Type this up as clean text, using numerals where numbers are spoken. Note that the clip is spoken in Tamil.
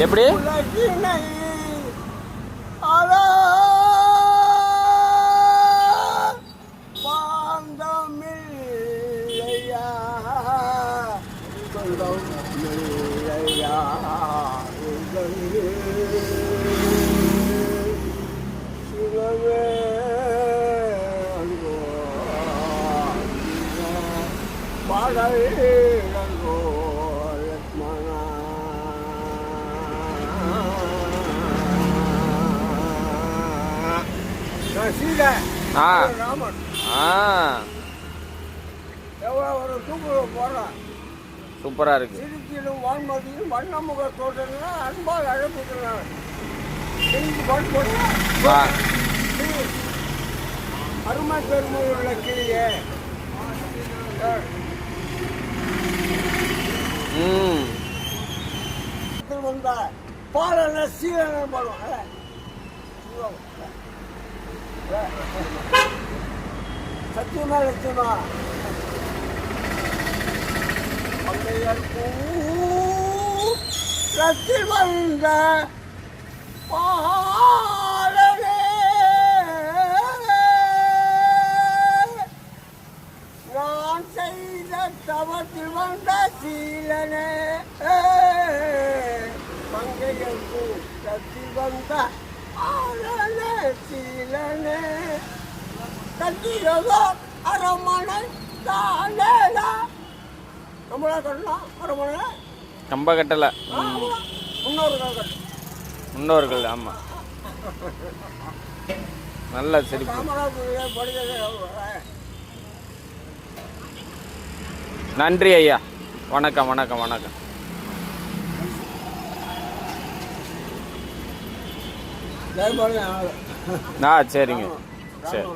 எப்படி சூப்பரா இருக்கு. திருச்சியிலும் வான்மதியும் வண்ணமுக தோட்டம்னா அன்பால் அழைப்புகிறாங்க. அருமை பெருமை உள்ள கிளியே வந்த பாடல சீரனம் பாடுவாங்க. சத்தியமா லட்சியமா ரத்தில் வந்த பாடலே நான் செய்த தவத்தில் வந்த சீலனே மங்கையர் கூட்டத்தில் வந்த ஆடலே சீலனே கட்டியதோ அரமனை தானேடா. நம்மளா கட்டலாம் அரமனை கம்ப கட்டல, முன்னோர்கள். ஆமா, நல்ல சிரிப்பு. நன்றி ஐயா. வணக்கம் வணக்கம் வணக்கம். சரிங்க, சரி.